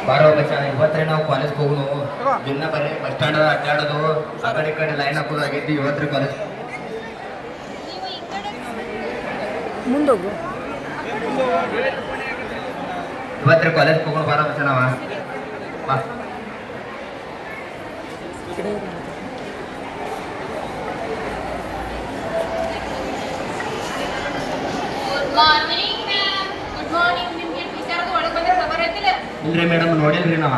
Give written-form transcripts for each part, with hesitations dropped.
ಬಾರೋ ಬಚ್ಚ ಇವತ್ತೇ ನಾವು ಕಾಲೇಜ್ಗೆ ಹೋಗುನು ದಿನ ಬರೀ ಬಸ್ ಸ್ಟ್ಯಾಂಡ್ ಅಡ್ಡಾಡೋದು ಆ ಕಡೆ ಈ ಕಡೆ ಲೈನ್ ಹಾಕೋದಾಗೈತಿ ಇವತ್ತು ಕಾಲೇಜ್ ಮುಂದೋಗು ಇವತ್ತು ಕಾಲೇಜ್ಗೆ ಹೋಗೋಣ ಬಾರೋ ಬಚ್ಚ ನಾವ ಬಾ ಇಲ್ರಿ ಮೇಡಮ್ ನೋಡಿಲ್ರಿ ನಾವ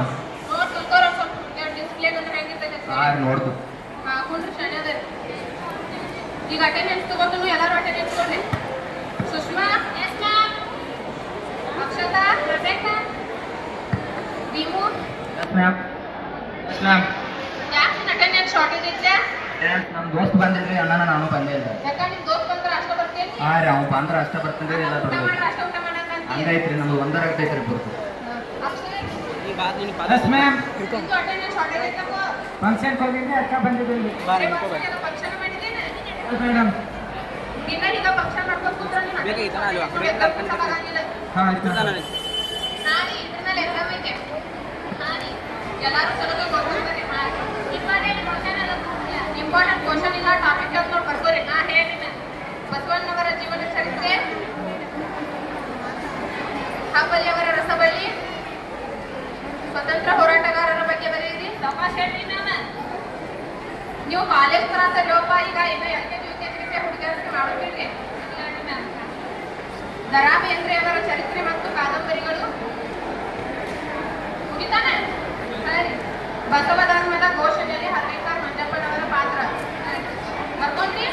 ನೋಡ್ದು ಈಗ ಅಟೆಂಡೆನ್ಸ್ ತಗೋತು ಎಲ್ಲರೂ ಅಟೆಂಡೆನ್ಸ್ ಕೊಡ್ರಿ ಸುಷ್ಮಾ ಅಕ್ಷತಾ ಭೀಮು ಯಾಕೆ ಅಟೆಂಡೆನ್ಸ್ ಶಾರ್ಟೇಜ್ ಐತೆ ನಮ್ಮ ದೋಸ್ತ್ ಬಂದಿಲ್ರಿ ಅಣ್ಣ ನಾನು ಬಂದೇ ಇಲ್ಲ ಯಾಕಂದ್ರೆ ನಿಮ್ ದೋಸ್ತ್ ಬಂದ್ರೆ ಅಷ್ಟ ಬರ್ತೀನಿ ಹಾ ರೀ ಅವ್ನು ಬಂದ್ರೆ ಅಷ್ಟ ಬರ್ತೀನಿ ಎಲ್ಲ ಅಷ್ಟ ಊಟ ಮಾಡಂತ ಹಂಗೈತ್ರಿ ನಮ್ದು ಒಂದರಾಗ್ತೈತ್ರಿ ಬರ್ತು ಅಟೆಂಡೆನ್ಸ್ ಶಾರ್ಟೇಜ್ ಐತಪ್ಪ ಫಂಕ್ಷನ್ಗೆ ಹೋಗಿದ್ದೆ ಅಕ್ಕ ಬಂದಿದ್ದೀನಿ ಫಂಕ್ಷನ್ ಮಾಡಿದ್ದೇನೆ ಮೇಡಮ್ ದಿನ ಈಗ ಫಂಕ್ಷನ್ ಮಾಡ್ಕೊಂಡು ಕೂತ್ರೆ ಹಾಂ ನಾಳೆ ಇದ್ರಲ್ಲಿ ಎಕ್ಸಾಮ್ ಐತೆ ಎಲ್ಲರೂ ಚಲೋ ಬರ್ತಾರೆ ಇಂಪಾರ್ಟೆಂಟ್ ಕ್ವಶನ್ ಇಲ್ಲ ಟಾಪಿಕ್ ಯಾವ್ದು ನೋಡಿ ಬರ್ಕೋರಿ ನಾ ಹೇಳಿನ ಬಸವಣ್ಣವರ ಜೀವನ ಚರಿತ್ರೆ ಹಾಬಲಿಯವರ ರಸಬಳ್ಳಿ ಸ್ವತಂತ್ರ ಹೋರಾಟಗಾರರ ಬಗ್ಗೆ ಬರೆಯಿರಿ ತಮಾಷೆ ಹೇಳ್ರಿ ನಾನು ನೀವು ಕಾಲೇಜ್ ಕ್ಲಾಸ್ ಲೋಪ ಈಗ ಇನ್ನು ಎಲ್ಕೆಜಿ ಯುಕೆಜಿ ಹುಡುಗಿಯರಿಗೆ ಮಾಡೋದಿಲ್ರಿ ದರಾ ಬೇಂದ್ರೆಯವರ ಚರಿತ್ರೆ ಮತ್ತು ಕಾದಂಬರಿಗಳು ಮುಗಿತಾನೆ ಸರಿ ಬಸವ ಧರ್ಮದ ಘೋಷಣೆಯಲ್ಲಿ ಹರ್ನೇಕರ್ ಮಂಜಪ್ಪನವರ ಪಾತ್ರ ಬರ್ಕೊಂಡ್ರಿ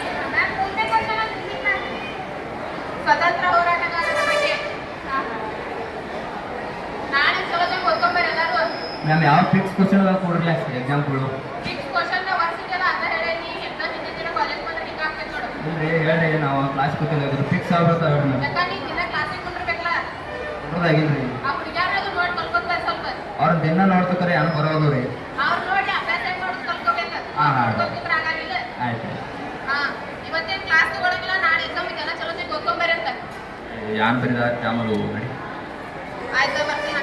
ಸ್ವತಂತ್ರ ಹೋರಾಟಗಾರರ ಬಗ್ಗೆ ನಾಳೆ ಚಲೋ ಓದ್ಕೊಂಬರ್ರಿ ಎಲ್ಲರೂ ಮ್ಯಾಮ್ ಯಾವ ಫಿಕ್ಸ್ ಕ್ವಶನ್ ಕೊಡ್ರಲ್ಲ ಎಕ್ಸಾಂಪಲ್ ಫಿಕ್ಸ್ ಕ್ವಶನ್ ವರ್ಷಕ್ಕೆಲ್ಲ ಅದ ಹೇಳಿ ಎಕ್ಸಾಮ್ ಹಿಂದಿನ ಕಾಲೇಜ್ ಬಂದ್ರೆ ಹಿಂಗೆ ಆಗ್ತೈತೆ ನೋಡು ಇಲ್ರಿ ಹೇಳ್ರಿ ನಾವು ಕ್ಲಾಸ್ ಕೂತಿಲ್ಲ ಫಿಕ್ಸ್ ಆಗ್ಬಿಡ್ತಾವ ಹೇಳ್ರಿ ಮ್ಯಾಮ್ ಯಾಕಂದ್ರೆ ದಿನ ಕ್ಲಾಸಿಗೆ ಕುಂದಿರ್ಬೇಕಲ್ಲ ನೋಡೋದಾಗಿಲ್ರಿ ಆ ಹುಡುಗಿಯಾರದು ನೋಡಿ ಕಲ್ಕೊಂತಾರೆ ಸ್ವಲ್ಪ ಅವ್ರ ದಿನ ನೋಡ್ತಕ್ರೆ ಏನು ಬರೋದು ರೀ ಅವ್ರು ನೋಡಿ ಅಭ್ಯಾಸ ಹೆಂಗ್ ಮಾಡೋದು ಕಲ್ಕೋಬೇಕು ಕಲ್ತಿದ್ರೆ ಆಗಂಗಿಲ್ಲ ಆಯ್ತು ಹಾ ಇವತ್ತೇನು ಕ್ಲಾಸ್ ತಗೊಳಂಗಿಲ್ಲ ನಾಳೆ ಎಕ್ಸಾಮ್ ಇದೆಲ್ಲ ಚಲೋ ಓದ್ಕೊಂಬರ್ರಿ ಅಂತ ಯಾನ್ ಬರೀದ ಆಮೇಲೆ ನಡಿ ಆಯ್ತು ಬರ್ತೀನಿ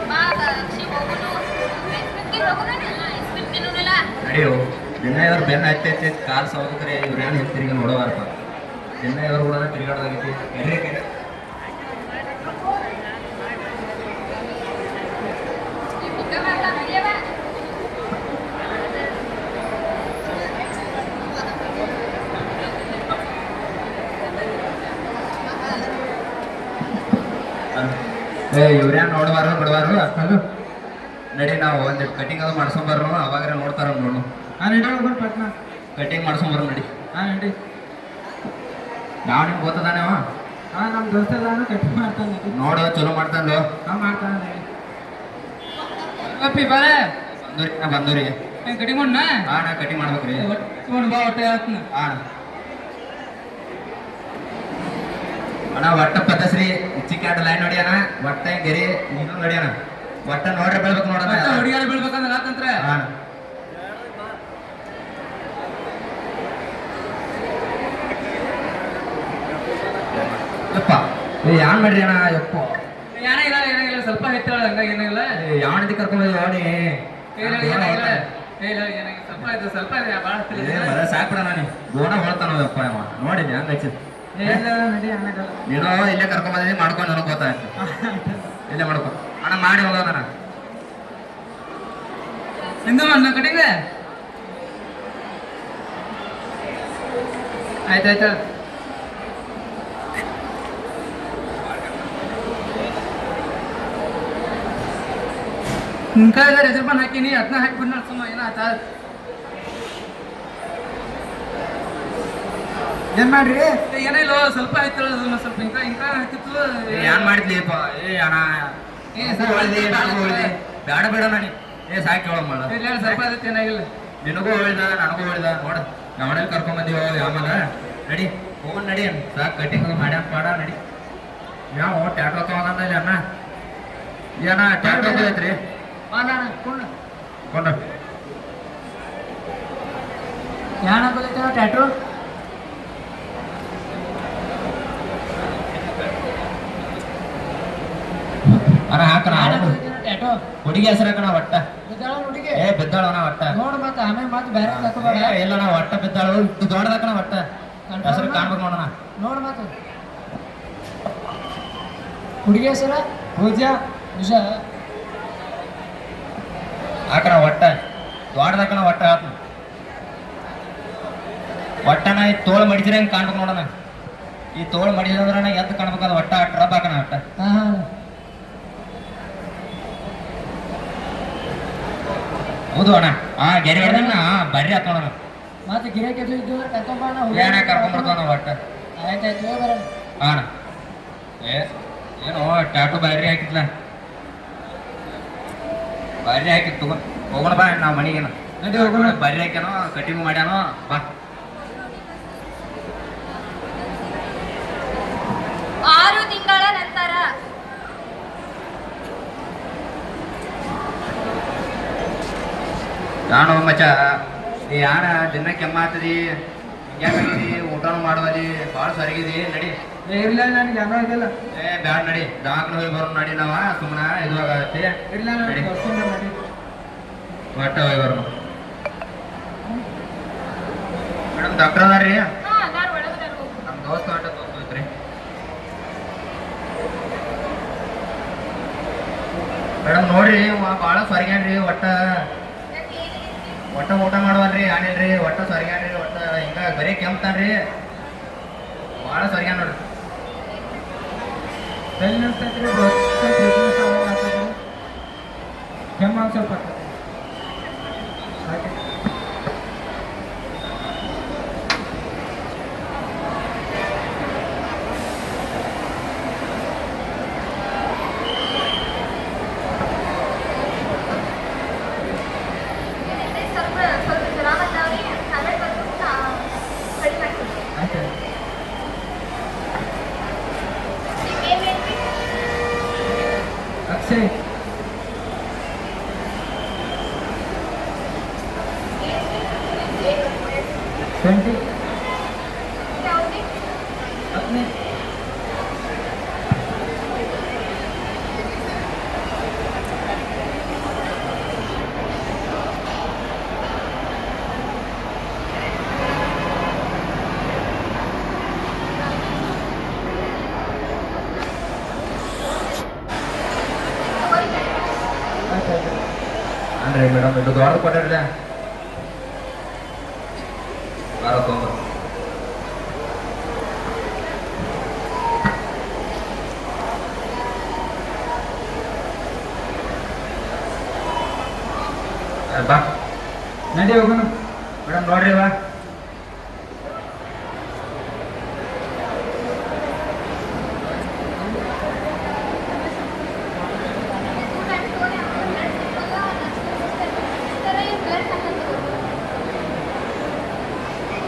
ಬಾ ಶಿವ ಹೋಗುನು ಐಸ್ಕ್ರೀಮ್ ಹೋಗುನು ಐಸ್ಕ್ರೀಮ್ ತಿನ್ನೋನಲ್ಲ ನಡಿಯೋ ದಿನ ಇವ್ರು ಬೆನ್ನ ಹತ್ತೈತಿ ಕಾಲು ಸೌದಕ್ರೆ ಇವ್ರು ಏನು ತಿರುಗಿ ನೋಡೋವಾರಪ್ಪ ದಿನ ಇವ್ರು ಕೂಡ ತಿರುಗಾಡೋದಾಗೈತಿ ಎಲ್ಲಿ ಈ ಬುಕ್ಕ ಮಾಡ್ತಾ ನಡೆಯವ ಇವ್ರ್ಯಾನ್ ನೋಡುವಾರು ಬಿಡುವಾರು ಅಷ್ಟೊಂದು ನಡಿ ನಾವು ಒಂದು ಕಟಿಂಗ್ ಅದು ಮಾಡ್ಸ್ಕೊಂಬರ್ರು ಅವಾಗ ನೋಡ್ತಾರ ನೋಡು ಹಾಂ ನಡಿ ಹೋಗ್ಬಿಟ್ಟು ಪಟ್ನ ಕಟಿಂಗ್ ಮಾಡ್ಸ್ಕೊಂಬರ್ರು ನಡಿ ಹಾಂ ನಡಿ ಯಾವ ನಿಮ್ಗೆ ಗೊತ್ತದಾನೆ ಅವ ಹಾಂ ನಮ್ಮ ದೋಸ್ತದಾನು ಕಟ್ಟಿ ಮಾಡ್ತಾನೆ ನೋಡು ಚಲೋ ಮಾಡ್ತಾನೋ ಹಾಂ ಮಾಡ್ತಾನೆ ಅಪ್ಪಿ ಬಾರೆ ಬಂದೂರಿ ಕಟಿಂಗ್ ಮಾಡೋಣ ಹಾ ನಾ ಕಟಿಂಗ್ ಮಾಡ್ಬೇಕ್ರಿ ತೊಗೊಂಡು ಬಾ ಹೊಟ್ಟೆ ಹಾಕ್ನ ಹಾ ಅಣ್ಣ ಒಟ್ಟ ಪದಸ್ರಿ ಚಿಕ್ಕಾಟ ಲೈನ್ ನೋಡಿಯಣ ಒಟ್ಟ ಗೆರಿ ನೀನು ನೋಡಿಯಣ ಒಟ್ಟ ನೋಡ್ರಿ ಬೆಳ್ಬೇಕು ನೋಡೋಣ ಹುಡುಗಿಯಾರ ಬೀಳ್ಬೇಕಂದ್ರೆ ಯಾಕಂದ್ರೆ ಹಾ ಯಪ್ಪ ಯಾನ್ ಮಾಡ್ರಿ ಅಣ್ಣ ಯಪ್ಪ ಏನಾಗಿಲ್ಲ ಏನಾಗಿಲ್ಲ ಸ್ವಲ್ಪ ಹೆಚ್ಚಳ ಹಂಗಾಗಿ ಏನಾಗಿಲ್ಲ ಯಾವಣದಿ ಕರ್ಕೊಂಡು ನೋಡಿ ಏನಾಗಿಲ್ಲ ಏನಾಗಿಲ್ಲ ಸ್ವಲ್ಪ ಆಯ್ತು ಸ್ವಲ್ಪ ಇದೆ ಭಾಳ ಸಾಕ್ಬಿಡ ನಾನು ಗೋಣ ಹೊಳ್ತಾನ ಯಪ್ಪ ಅವ ನೋಡಿದ್ದೆ ಹಂಗ ಹಚ್ಚಿದ್ ನಡಿ ಏನಾಗಲ್ಲ ನೀನು ಇಲ್ಲೇ ಕರ್ಕೊಂಡ್ ಬಂದಿದ್ದೀನಿ ಮಾಡ್ಕೊಂಡು ನನಗೆ ಗೊತ್ತಾಯ್ತು ಇಲ್ಲೇ ಮಾಡ್ಕೊ ಅಣ್ಣ ಮಾಡಿ ಹೋಗೋದಣ್ಣ ನಿಂದು ಅಣ್ಣ ಕಟಿಂಗ್ ಆಯ್ತಾಯ್ತು ನಿನ್ಕಾಯ ಹೆಸರು ಬಂದು ಹಾಕಿನಿ ಅದನ್ನ ಹಾಕಿಬಿಟ್ಟು ಸುಮ್ಮ ಏನಾಯ್ತ ಏನ್ ಮಾಡ್ರಿ ಏನಿಲ್ಲ ಸ್ವಲ್ಪ ಆಯ್ತು ಸ್ವಲ್ಪ ಇಂಕ ಇಂಕ ಹಾಕಿತ್ತು ಏನ್ ಮಾಡಿದ್ಲಿಪ್ಪ ಏ ಅಣ್ಣ ಬೇಡ ಬೇಡ ನಾನಿ ಏ ಸಾಕಿ ಹೇಳ ಮಾಡ ಸ್ವಲ್ಪ ಅದಕ್ಕೆ ಏನಾಗಿಲ್ಲ ನಿನಗೂ ಹೇಳ್ದ ನನಗೂ ಹೇಳ್ದ ನೋಡ ನಮ್ಮನೇಲಿ ಕರ್ಕೊಂಡ್ ಬಂದೀವ ಆಮೇಲೆ ನಡಿ ಹೋಗೋಣ ನಡಿ ಸಾಕು ಕಟಿಂಗ್ ಮಾಡ್ಯಾನ ಪಾಡ ನಡಿ ಯಾವ ಟ್ಯಾಟೋ ತಗೊಂಡ ಇಲ್ಲಿ ಅಣ್ಣ ಏನ ಟ್ಯಾಟೋ ಐತ್ರಿ ಕೊಂಡ ಯಾಣ ಬರ್ತೇವ ಟ್ಯಾಟ್ರು ಹುಡುಗಿ ಹೆಸರ ಕಣ ಒಟ್ಟ ಬಿದ್ದಾಳ ಹುಡುಗಿ ಏ ಬಿದ್ದಾಳನ ಒಟ್ಟ ನೋಡ್ ಮತ್ತ ಆಮೇಲೆ ಮತ್ತೆ ಬೇರೆ ತಕೋಬೇಡ ಏ, ಇಲ್ಲ ನಾ ಒಟ್ಟ ಬಿದ್ದಾಳು ಇದು ದೊಡ್ಡದ ಕಣ ಒಟ್ಟ ಹೆಸರು ಕಾಣ್ಬೇಕು ನೋಡೋಣ ನೋಡ್ ಮತ್ತ ಹುಡುಗಿ ಹೆಸರ ಪೂಜಾ ವಿಷ ಹಾಕಣ ಒಟ್ಟ ದೊಡ್ಡದ ಕಣ ಒಟ್ಟ ಹಾಕ ಒಟ್ಟನ ಈ ತೋಳು ಮಡಿದ್ರೆ ಹೆಂಗ್ ಕಾಣ್ಬೇಕು ನೋಡೋಣ ಈ ತೋಳು ಮಡಿದ್ರೆ ಎದ್ದು ಕಾಣ್ಬೇಕದ ಒಟ್ಟ ಟ್ರಬ್ ಹಾಕಣ ಒಟ್ಟ ಹಾ ಹಾ ಹೌದು ಅಣ್ಣ ಹಾ ಗೆರೆ ಹೊಡೆದ ಬರ್ರಿ ಆತ್ ನೋಡೋಣ ಮತ್ತೆ ಗಿರಾಕಿ ಇದ್ದು ಕರ್ಕೊಂಬಾಣ ಏನ ಕರ್ಕೊಂಡ್ಬರ್ತಾನ ಒಟ್ಟ ಆಯ್ತಾಯ್ತು ಹೋಗಿ ಬರೋಣ ಹಾ ಅಣ್ಣ. ಏ ಏನೋ ಟ್ಯಾಟು ಬರ್ರಿ ಹಾಕಿದ್ಲ ಬರ್ರಿ ಹಾಕಿದ್ ತಗೋ ಹೋಗೋಣ ಬಾ ನಾವು ಮನೆಗೇನ ನಡಿ ಹೋಗೋಣ ಬರ್ರಿ ಹಾಕ್ಯಾನೋ ಕಟಿಂಗ್ ಮಾಡ್ಯಾನೋ ಬಾ 6 ತಿಂಗಳ ನಂತರ ನಾನು ಮಚ್ಚ ನೀ ಯಾನ ದಿನ ಕೆಮ್ಮಾತದಿ ಹಿಂಗ್ಯಾಕಿ ಊಟನೂ ಮಾಡುವದಿ ಭಾಳ ಸರಿಗಿದಿ ನಡಿ ಇಲ್ಲ ನನಗೆ ಏನೋ ಆಗಿಲ್ಲ ಏ ಬ್ಯಾಡ ನಡಿ ದವಾಖಾನೆ ಹೋಗಿ ಬರೋಣ ನಡಿ ನಾವ ಸುಮ್ಮನೆ ಇದು ಆಗತ್ತೆ ಇಲ್ಲ ನಡಿ ನಡಿ ಒಟ್ಟ ಹೋಗಿ ಬರೋಣ ಮೇಡಮ್ ಡಾಕ್ಟರ್ ಅದಾರ ರೀ ಹಾ ನಾನು ಒಳಗಡೆ ಹೋಗು ನಮ್ಮ ದೋಸ್ತ ಆಟ ತೋರಿಸ್ರಿ ಮೇಡಮ್ ನೋಡ್ರಿ ಭಾಳ ಸರಿಗ್ಯಾನ್ರಿ ಒಟ್ಟ ಊಟ ಮಾಡುವಲ್ರಿ ಆನಿಲ್ರಿ ಒಟ್ಟ ಸರಿಗ್ಯಾನ್ರಿ ಒಟ್ಟ ಹಿಂಗ ಬರೀ ಕೆಮ್ತಾನ್ರಿ ಭಾಳ ಸರಿಗ್ಯಾನ ನೋಡ್ರಿ ಎಲ್ಲಿ ನಿಲ್ತೈತ್ರಿ ಕೆಮ್ಮ ಸ್ವಲ್ಪ ಹಾಗೆ ಸ್ವಲ್ಪ ಸ್ವಲ್ಪ ಜ್ವರ ಬಂದಾವ್ರಿ ಟ್ಯಾಬ್ಲೆಟ್ ಬರ್ಬೇಕು ಕಡಿಮೆ ಮಾಡ್ತೀನಿ ಆಯ್ತು ನಿಮ್ಮ ಏನ್ರಿ ಅಕ್ಷಯ್ ಟ್ವೆಂಟಿ ಯಾವ್ದು ಹತ್ತನೇ ಆಯ್ತಾಯ್ತು ಅಂದ್ರೆ ಮೇಡಮ್ ಇದು ದೊಡ್ಡ ಕೊಟ್ಟಾರ್ದ ಬಾರ ತೊಗೊಂಬ ಬಾ ನಡಿ ಹೋಗೋಣ ಮೇಡಮ್ ನೋಡ್ರಿ ಬಾ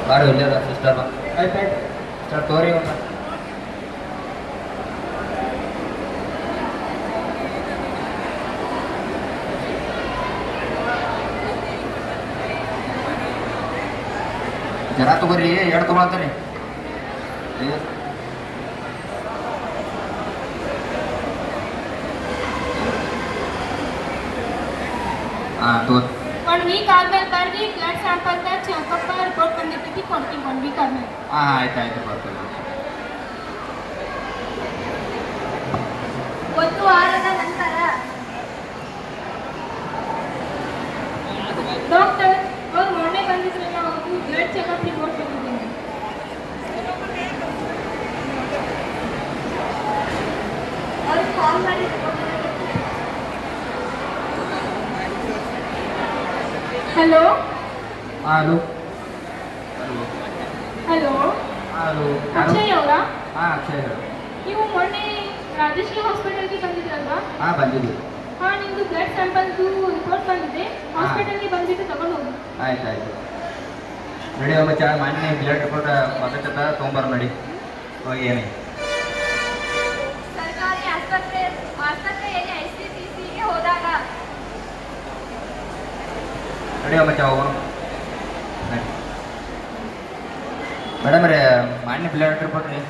ಬಾರ ಇಲ್ಲೇ ಅದ ಸಿಸ್ಟರ್ ಬಾ ಆಯ್ತಾಯ್ತು ಸಿಸ್ಟರ್ ತೋರಿ ಒಂದು ಜರ ತಗೋರಿ ಎರಡು ತಗೊಳತ್ತೀರಿ ಹಾಂ ತೋರಿ 1 ವೀಕ್ ಆದ್ಮೇಲೆ ಬರ್ರಿ ಬ್ಲಡ್ ಸ್ಯಾಂಪಲ್ ಚೆಕಪ್ ರಿಪೋರ್ಟ್ ಬಂದಿರ್ತೈತಿ ಕೊಡ್ತೀವಿ 1 ವೀಕ್ ಆದ್ಮೇಲೆ ಹಾಂ ಆಯ್ತು ಆಯ್ತು ಬರ್ತೀವಿ ಒಂದು ವಾರದ ನಂತರ ಡಾಕ್ಟರ್ ಅವ್ರು ಮೊನ್ನೆ ಬಂದಿದ್ರಲ್ಲ ಅವ್ರಿಗೆ ಬ್ಲಡ್ ಚೆಕಪ್ ರಿಪೋರ್ಟ್ ಬಂದಿದ್ದೀನಿ ಅವ್ರಿಗೆ ಕಾಲ್ ಮಾಡಿ hello hello hello hello Akshay ಅವರಾ ಹಾಂ ಅಕ್ಷಯ್ ಹೇಳು ನೀವು ಮೊನ್ನೆ ರಾಜಶ್ರೀ ಹಾಸ್ಪಿಟಲ್ಗೆ ಬಂದಿದ್ರಲ್ವಾ ಹಾಂ ಬಂದಿದ್ವಿ ಹಾಂ ನಿಮ್ಮದು ಬ್ಲಡ್ ಸ್ಯಾಂಪಲ್ದು ರಿಪೋರ್ಟ್ ಬಂದಿದೆ ಹಾಸ್ಪಿಟಲ್ಗೆ ಬಂದುಬಿಟ್ಟು ತಗೊಂಡು ಹೋಗಿ ಆಯ್ತು ಆಯ್ತು ನಡಿ ಮಚ್ಚ ಮೊನ್ನೆ ಬ್ಲಡ್ ರಿಪೋರ್ಟ್ ಬಂದೈತದ ತೊಗೊಂಬರ ನಡಿ ಹೋಗಿ ಏನೇ ಸರ್ಕಾರಿ ಆಸ್ಪತ್ರೆಯಲ್ಲಿ ICCಗೆ ಹೋದಾಗ ನಡಿ ಮಚ್ಚ ಹೋಗೋಣ ನಡಿ ಮೇಡಮ್ ರೀ ಮೊನ್ನೆ ಬ್ಲಡ್ ರಿಪೋರ್ಟ್ ರೀ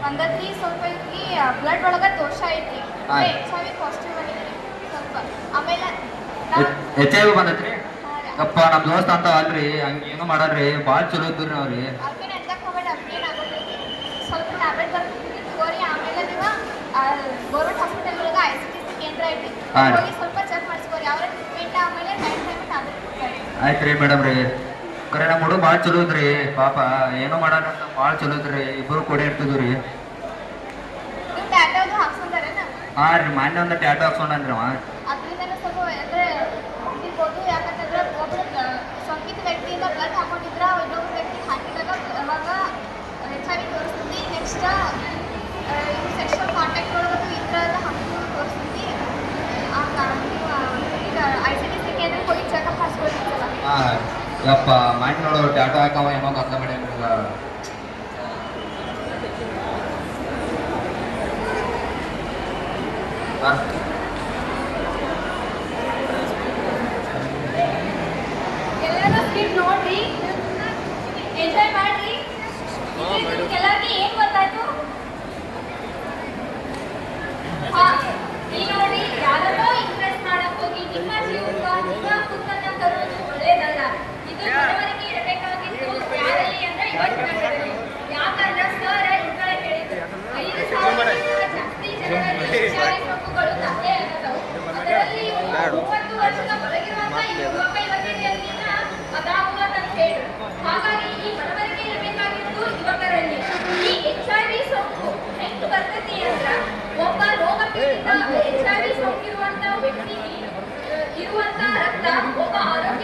ಬಂದತ್ರಿ ಸ್ವಲ್ಪ ಈ ಬ್ಲಡ್ ಒಳಗ ದೋಷ ಐತಿ ಹಾ. HIV ಪಾಸಿಟಿವ್ ಬಂದಿದೆ ಸ್ವಲ್ಪ ಆಮೇಲೆ HIV ಬಂದೈತ್ರಿ ಹಾ ರೀ. ಯಪ್ಪ ನಮ್ಮ ದೋಸ್ತ ಅಂತ ಅಲ್ರಿ ಹಂಗೇನು ಮಾಡಲ್ರಿ ಭಾಳ ಚಲೋ ಇದ್ರಿ ನಾವ್ರಿ ಅದಕ್ಕೆ ಎಂತಕ್ಕೆ ಹೋಗ್ಬೇಡ ಅಪ್ಡೇಟ್ ಆಗೋದೈತಿ ಸ್ವಲ್ಪ ಟ್ಯಾಬ್ಲೆಟ್ ಬರ್ತೀನಿ ತಗೋರಿ ಆಮೇಲೆ ನೀವು ಗೌರ್ಮೆಂಟ್ ಹಾಸ್ಪಿಟಲ್ ಒಳಗೆ ICTC ಕೇಂದ್ರ ಐತಿ ಹಾ. ಹೋಗಿ ಸ್ವಲ್ಪ ಚೆಕ್ ಮಾಡಿಸ್ಕೋರಿ ಅವರ ಟ್ರೀಟ್ಮೆಂಟ್ ಆಮೇಲೆ ಟೈಮ್ ಟ್ಯಾಬ್ಲೆಟ್ ಕೊಡ್ತಾರೆ ಆಯ್ತು ರೀ ಮೇಡಮ್ ರೀ ಕರೆ ನಮ್ಮ ಹುಡುಗ ಭಾಳ ಚಲೋ ಇದ್ರಿ ಪಾಪ ಏನೋ ಮಾಡೋಣ ಅಂತ ಭಾಳ ಚಲೋ ಇದ್ರಿ ಇಬ್ಬರು ಕೂಡ ಇರ್ತಿದ್ವಿ ರೀ ನೀವು ಟ್ಯಾಟೋದು ಹಾಕ್ಸ್ಕೊಂಡಾರೇನ ಹಾಂ ರೀ ಮೊನ್ನೆ ಒಂದು ಟ್ಯಾಟೋ ಹಾಕ್ಸೋಣನ್ರಿ ಅವ ಅದರಿಂದ ಸ್ವಲ್ಪ ಅಂದ್ರೆ ಇರ್ಬೋದು ಯಾಕಂತಂದ್ರೆ ಒಬ್ಬರು ಸೋಂಕಿತ ವ್ಯಕ್ತಿಯಿಂದ ಬ್ಲಡ್ ಹಾಕೊಂಡಿದ್ರ ಇನ್ನೊಬ್ಬ ವ್ಯಕ್ತಿ ಹಾಕಿದಾಗ ಅವಾಗ HIV ತೋರಿಸ್ತೀವಿ ನೆಕ್ಸ್ಟ್ ಸೆಕ್ಷುವಲ್ ಕಾಂಟ್ಯಾಕ್ಟ್ ಒಳಗದು ಈ ಥರದ ಹಾಕಿ ತೋರಿಸ್ತೀವಿ ಆ ಕಾರಣ ಈಗ ICTC ಕೇಂದ್ರಕ್ಕೆ ಹೋಗಿ ಚೆಕಪ್ ಮಾಡಿಸ್ಕೊಳ್ತೀವಲ್ಲ ಹಾಂ ಯಪ್ಪ ಮಾಡಿ ನೋಡು ಟ್ಯಾಟೋ ಹಾಕವ ಏನೋ ಅರ್ಥ ಮಾಡಿ ಹಾಂ ಎಲ್ಲರೂ ಸ್ಕ್ರಿಪ್ಟ್ ನೋಡ್ರಿ ಎಂಜಾಯ್ ಮಾಡ್ರಿ ಎಲ್ಲರಿಗೆ ಏನ್ ಗೊತ್ತಾಯ್ತು ಹಾ ಈಗ ನೋಡಿ ಯಾರನ್ನೋ ಇಂಪ್ರೆಸ್ ಮಾಡಕ್ ಹೋಗಿ ನಿಮ್ಮ ಜೀವನ ನಿಮ್ಮ ಕುತ್ತನ್ನ ತರೋದು ಒಳ್ಳೇದಲ್ಲ ಇದು ಬಡವರಿಗೆ ಇರಬೇಕಾಗಿತ್ತು ಯಾರಲ್ಲಿ ಅಂದ್ರೆ ಯೋಚನೆಗಳಲ್ಲಿ ಯಾಕಂದ್ರೆ ಸರ್ ಇದ್ರಲ್ಲಿ ಹೇಳಿದ್ರು 5,000 ಜಾಸ್ತಿ ಜನರಲ್ಲಿ HIV ಸೋಂಕುಗಳು ದಾಖಲೆ ಆಗತ್ತವು ಅದರಲ್ಲಿ 30 ವರ್ಷದ ಒಳಗಿರುವಂತ ಯುವಕ ಯುವತಿಯರನ್ನ ಅದಾಗುವ ಅಂತ ಹೇಳಿ ಹಾಗಾಗಿ ಈ ಬಡವರಿಗೆ ಇರಬೇಕಾಗಿತ್ತು ಯುವಕರಲ್ಲಿ ಈ HIV ಸೋಂಕು ಹೆಂಗ್ ಬರ್ತೈತಿ ಅಂದ್ರ ಒಬ್ಬ ರೋಗ ಪೀಡಿತ HIV ಸೋಂಕಿರುವಂತ ವ್ಯಕ್ತಿಗೆ ಇರುವಂತ ರಕ್ತ ಒಬ್ಬ ಆರೋಗ್ಯ